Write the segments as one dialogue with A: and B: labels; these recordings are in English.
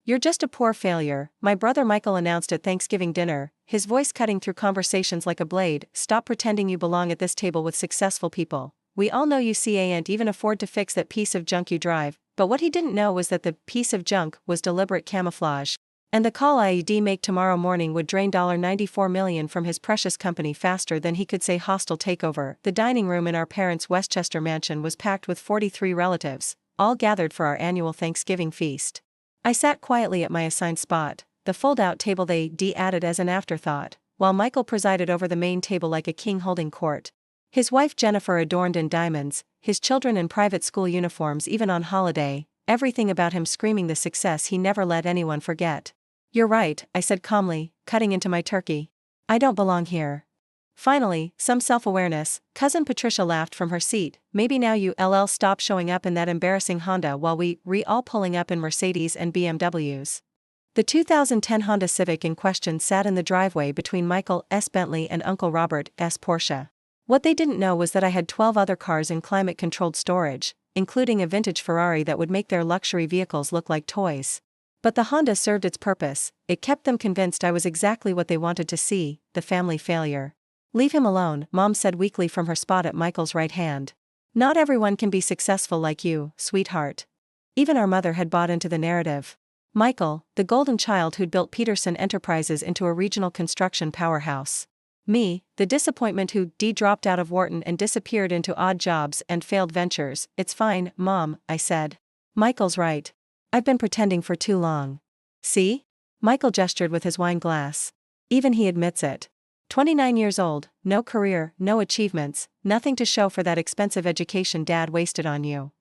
A: You're just a poor failure, my brother Michael announced at Thanksgiving dinner, his voice cutting through conversations like a blade. Stop pretending you belong at this table with successful people. We all know you can't even afford to fix that piece of junk you drive, but what he didn't know was that the piece of junk was deliberate camouflage. And the call I'd make tomorrow morning would drain $94 million from his precious company faster than he could say hostile takeover. The dining room in our parents' Westchester mansion was packed with 43 relatives, all gathered for our annual Thanksgiving feast. I sat quietly at my assigned spot, the fold-out table they'd added as an afterthought, while Michael presided over the main table like a king holding court. His wife Jennifer adorned in diamonds, his children in private school uniforms even on holiday, everything about him screaming the success he never let anyone forget. You're right, I said calmly, cutting into my turkey. I don't belong here. Finally, some self-awareness, Cousin Patricia laughed from her seat. Maybe now you'll stop showing up in that embarrassing Honda while we all pulling up in Mercedes and BMWs. The 2010 Honda Civic in question sat in the driveway between Michael S. Bentley and Uncle Robert S. Porsche. What they didn't know was that I had 12 other cars in climate-controlled storage, including a vintage Ferrari that would make their luxury vehicles look like toys. But the Honda served its purpose, it kept them convinced I was exactly what they wanted to see, the family failure. Leave him alone, Mom said weakly from her spot at Michael's right hand. Not everyone can be successful like you, sweetheart. Even our mother had bought into the narrative. Michael, the golden child who'd built Peterson Enterprises into a regional construction powerhouse. Me, the disappointment who dropped out of Wharton and disappeared into odd jobs and failed ventures. It's fine, Mom, I said. Michael's right. I've been pretending for too long. See? Michael gestured with his wine glass. Even he admits it. 29 years old, no career, no achievements, nothing to show for that expensive education Dad wasted on you.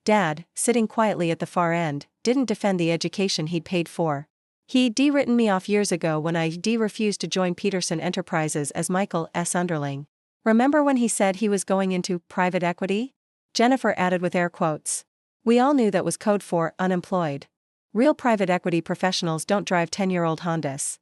A: Dad, sitting quietly at the far end, didn't defend the education he'd paid for. He'd written me off years ago when I refused to join Peterson Enterprises as Michael S. underling. Remember when he said he was going into private equity? Jennifer added with air quotes. We all knew that was code for unemployed. Real private equity professionals don't drive 10-year-old Hondas.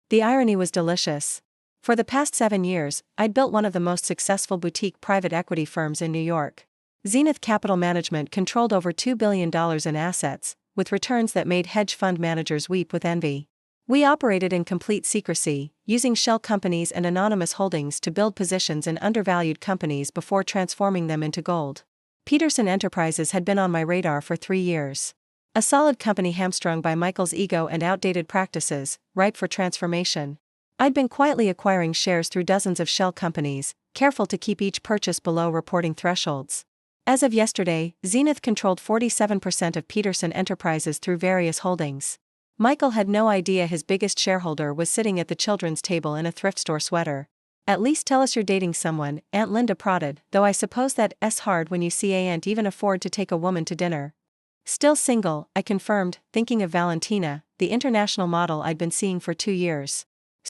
A: The irony was delicious. For the past 7 years, I'd built one of the most successful boutique private equity firms in New York. Zenith Capital Management controlled over $2 billion in assets, with returns that made hedge fund managers weep with envy. We operated in complete secrecy, using shell companies and anonymous holdings to build positions in undervalued companies before transforming them into gold. Peterson Enterprises had been on my radar for 3 years. A solid company hamstrung by Michael's ego and outdated practices, ripe for transformation. I'd been quietly acquiring shares through dozens of shell companies, careful to keep each purchase below reporting thresholds. As of yesterday, Zenith controlled 47% of Peterson Enterprises through various holdings. Michael had no idea his biggest shareholder was sitting at the children's table in a thrift store sweater. At least tell us you're dating someone, Aunt Linda prodded, though I suppose that's hard when you can't even afford to take a woman to dinner. Still single, I confirmed, thinking of Valentina, the international model I'd been seeing for 2 years.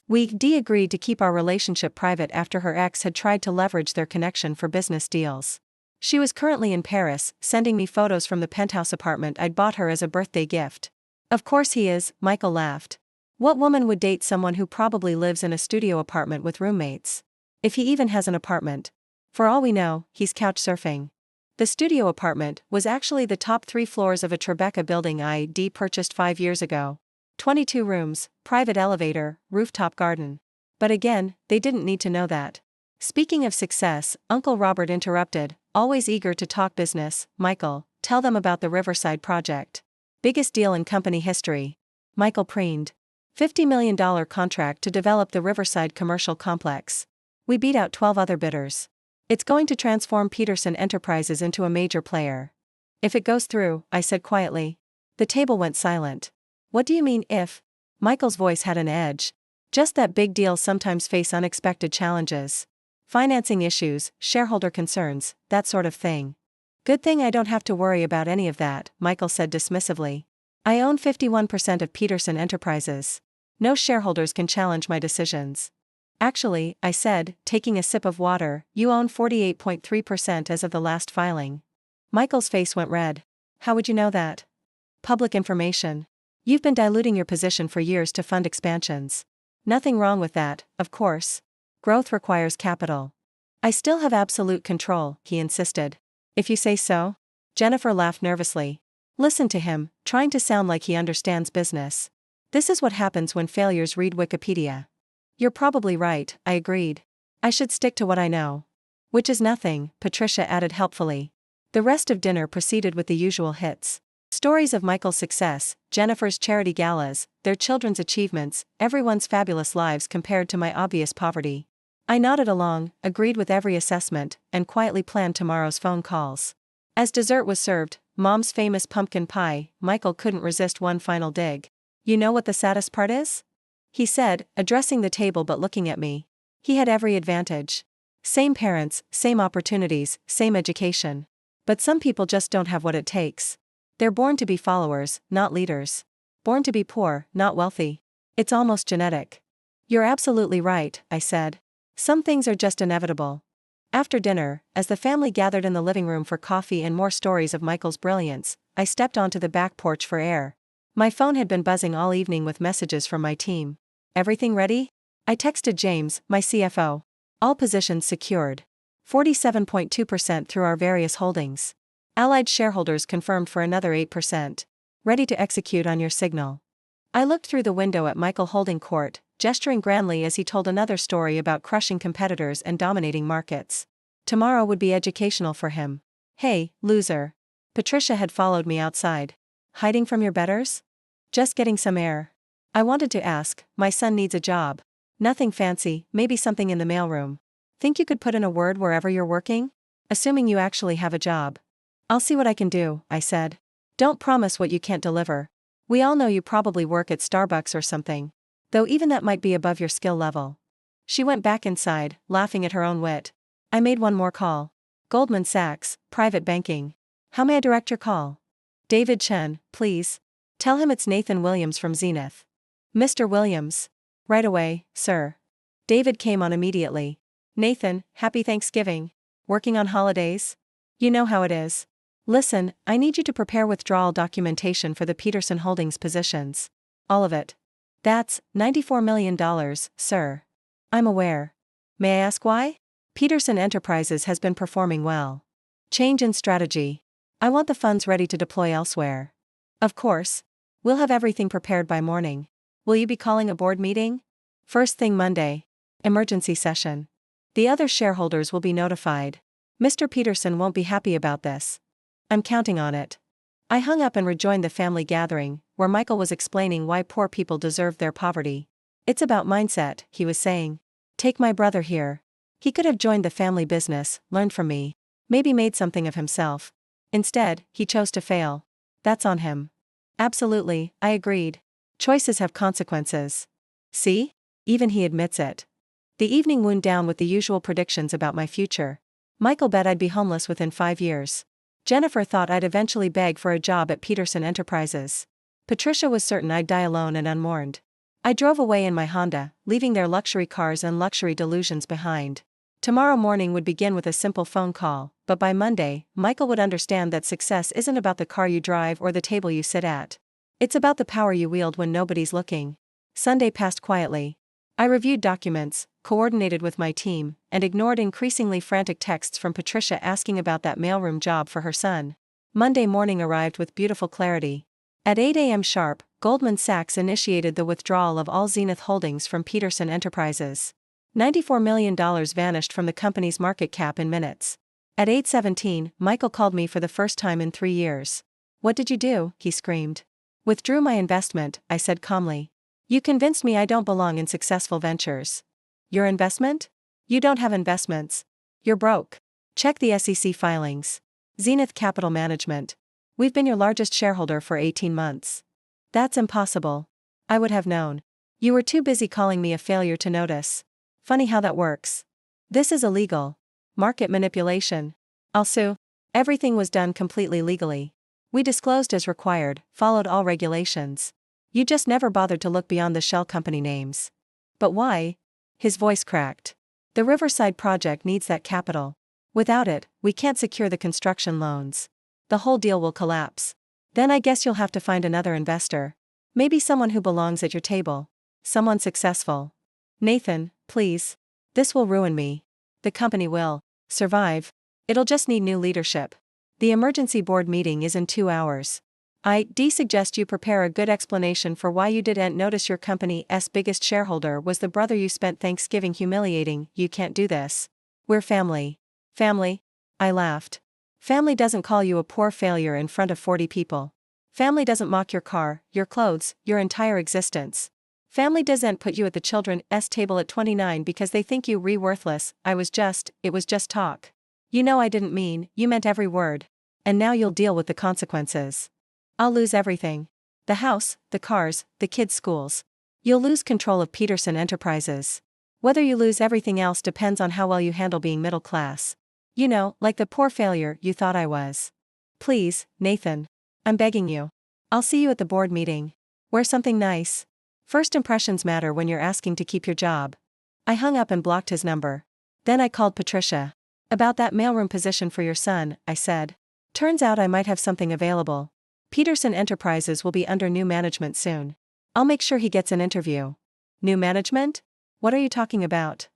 A: We'd agreed to keep our relationship private after her ex had tried to leverage their connection for business deals. She was currently in Paris, sending me photos from the penthouse apartment I'd bought her as a birthday gift. Of course he is, Michael laughed. What woman would date someone who probably lives in a studio apartment with roommates? If he even has an apartment. For all we know, he's couch surfing. The studio apartment was actually the top 3 floors of a Tribeca building I'd purchased 5 years ago. 22 rooms, private elevator, rooftop garden. But again, they didn't need to know that. Speaking of success, Uncle Robert interrupted, always eager to talk business. Michael, tell them about the Riverside project. Biggest deal in company history. Michael preened. $50 million contract to develop the Riverside commercial complex. We beat out 12 other bidders. It's going to transform Peterson Enterprises into a major player. If it goes through, I said quietly. The table went silent. What do you mean if? Michael's voice had an edge. Just that big deals sometimes face unexpected challenges. Financing issues, shareholder concerns, that sort of thing. Good thing I don't have to worry about any of that, Michael said dismissively. I own 51% of Peterson Enterprises. No shareholders can challenge my decisions. Actually, I said, taking a sip of water, you own 48.3% as of the last filing. Michael's face went red. How would you know that? Public information. You've been diluting your position for years to fund expansions. Nothing wrong with that, of course. Growth requires capital. I still have absolute control, he insisted. If you say so? Jennifer laughed nervously. Listen to him, trying to sound like he understands business. This is what happens when failures read Wikipedia. You're probably right, I agreed. I should stick to what I know. Which is nothing, Patricia added helpfully. The rest of dinner proceeded with the usual hits. Stories of Michael's success, Jennifer's charity galas, their children's achievements, everyone's fabulous lives compared to my obvious poverty. I nodded along, agreed with every assessment, and quietly planned tomorrow's phone calls. As dessert was served, Mom's famous pumpkin pie, Michael couldn't resist one final dig. You know what the saddest part is? He said, addressing the table but looking at me. He had every advantage. Same parents, same opportunities, same education. But some people just don't have what it takes. They're born to be followers, not leaders. Born to be poor, not wealthy. It's almost genetic. You're absolutely right, I said. Some things are just inevitable. After dinner, as the family gathered in the living room for coffee and more stories of Michael's brilliance, I stepped onto the back porch for air. My phone had been buzzing all evening with messages from my team. Everything ready? I texted James, my CFO. All positions secured. 47.2% through our various holdings. Allied shareholders confirmed for another 8%. Ready to execute on your signal. I looked through the window at Michael holding court, gesturing grandly as he told another story about crushing competitors and dominating markets. Tomorrow would be educational for him. Hey, loser. Patricia had followed me outside. Hiding from your betters? Just getting some air. I wanted to ask, my son needs a job. Nothing fancy, maybe something in the mailroom. Think you could put in a word wherever you're working? Assuming you actually have a job. I'll see what I can do, I said. Don't promise what you can't deliver. We all know you probably work at Starbucks or something. Though even that might be above your skill level. She went back inside, laughing at her own wit. I made one more call. Goldman Sachs, private banking. How may I direct your call? David Chen, please. Tell him it's Nathan Williams from Zenith. Mr. Williams. Right away, sir. David came on immediately. Nathan, happy Thanksgiving. Working on holidays? You know how it is. Listen, I need you to prepare withdrawal documentation for the Peterson Holdings positions. All of it. That's $94 million, sir. I'm aware. May I ask why? Peterson Enterprises has been performing well. Change in strategy. I want the funds ready to deploy elsewhere. Of course. We'll have everything prepared by morning. Will you be calling a board meeting? First thing Monday. Emergency session. The other shareholders will be notified. Mr. Peterson won't be happy about this. I'm counting on it. I hung up and rejoined the family gathering, where Michael was explaining why poor people deserve their poverty. It's about mindset, he was saying. Take my brother here. He could have joined the family business, learned from me, maybe made something of himself. Instead, he chose to fail. That's on him. Absolutely, I agreed. Choices have consequences. See? Even he admits it. The evening wound down with the usual predictions about my future. Michael bet I'd be homeless within 5 years. Jennifer thought I'd eventually beg for a job at Peterson Enterprises. Patricia was certain I'd die alone and unmourned. I drove away in my Honda, leaving their luxury cars and luxury delusions behind. Tomorrow morning would begin with a simple phone call, but by Monday, Michael would understand that success isn't about the car you drive or the table you sit at. It's about the power you wield when nobody's looking. Sunday passed quietly. I reviewed documents, coordinated with my team, and ignored increasingly frantic texts from Patricia asking about that mailroom job for her son. Monday morning arrived with beautiful clarity. At 8 a.m. sharp, Goldman Sachs initiated the withdrawal of all Zenith holdings from Peterson Enterprises. $94 million vanished from the company's market cap in minutes. At 8:17, Michael called me for the first time in 3 years. What did you do? He screamed. Withdrew my investment, I said calmly. You convinced me I don't belong in successful ventures. Your investment? You don't have investments. You're broke. Check the SEC filings. Zenith Capital Management. We've been your largest shareholder for 18 months. That's impossible. I would have known. You were too busy calling me a failure to notice. Funny how that works. This is illegal. Market manipulation. I'll sue. Everything was done completely legally. We disclosed as required, followed all regulations. You just never bothered to look beyond the shell company names. But why? His voice cracked. The Riverside project needs that capital. Without it, we can't secure the construction loans. The whole deal will collapse. Then I guess you'll have to find another investor. Maybe someone who belongs at your table. Someone successful. Nathan, please. This will ruin me. The company will survive. It'll just need new leadership. The emergency board meeting is in 2 hours. I suggest you prepare a good explanation for why you didn't notice your company's biggest shareholder was the brother you spent Thanksgiving humiliating. You can't do this. We're family. Family? I laughed. Family doesn't call you a poor failure in front of 40 people. Family doesn't mock your car, your clothes, your entire existence. Family doesn't put you at the children's table at 29 because they think you worthless. It was just talk. You know I didn't mean, you meant every word. And now you'll deal with the consequences. I'll lose everything. The house, the cars, the kids' schools. You'll lose control of Peterson Enterprises. Whether you lose everything else depends on how well you handle being middle class. You know, like the poor failure you thought I was. Please, Nathan. I'm begging you. I'll see you at the board meeting. Wear something nice. First impressions matter when you're asking to keep your job. I hung up and blocked his number. Then I called Patricia. About that mailroom position for your son, I said. Turns out I might have something available. Peterson Enterprises will be under new management soon. I'll make sure he gets an interview. New management? What are you talking about?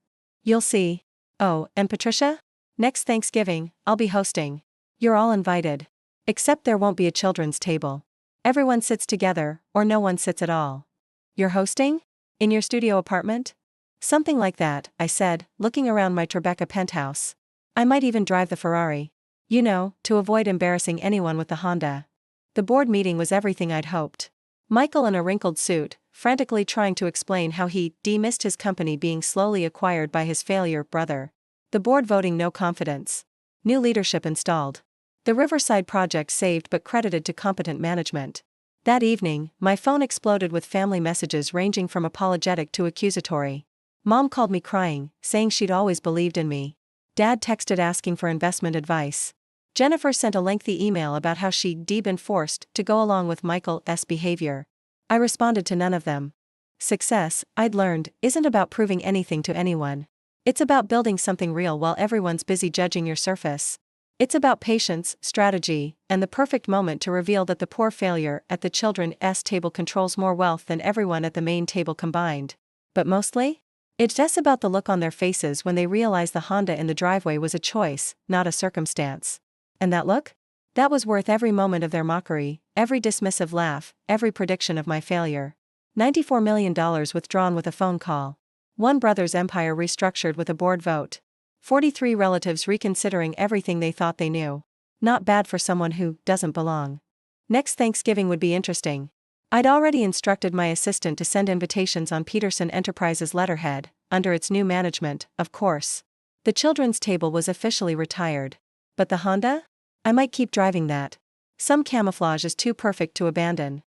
A: You'll see. Oh, and Patricia? Next Thanksgiving, I'll be hosting. You're all invited. Except there won't be a children's table. Everyone sits together, or no one sits at all. You're hosting? In your studio apartment? Something like that, I said, looking around my Tribeca penthouse. I might even drive the Ferrari. You know, to avoid embarrassing anyone with the Honda. The board meeting was everything I'd hoped. Michael in a wrinkled suit, frantically trying to explain how he missed his company being slowly acquired by his failure brother. The board voting no confidence. New leadership installed. The Riverside project saved but credited to competent management. That evening, my phone exploded with family messages ranging from apologetic to accusatory. Mom called me crying, saying she'd always believed in me. Dad texted asking for investment advice. Jennifer sent a lengthy email about how she'd been forced to go along with Michael's behavior. I responded to none of them. Success, I'd learned, isn't about proving anything to anyone. It's about building something real while everyone's busy judging your surface. It's about patience, strategy, and the perfect moment to reveal that the poor failure at the children's table controls more wealth than everyone at the main table combined. But mostly? It's just about the look on their faces when they realize the Honda in the driveway was a choice, not a circumstance. And that look? That was worth every moment of their mockery, every dismissive laugh, every prediction of my failure. $94 million withdrawn with a phone call. One brother's empire restructured with a board vote. 43 relatives reconsidering everything they thought they knew. Not bad for someone who doesn't belong. Next Thanksgiving would be interesting. I'd already instructed my assistant to send invitations on Peterson Enterprises letterhead, under its new management, of course. The children's table was officially retired. But the Honda? I might keep driving that. Some camouflage is too perfect to abandon.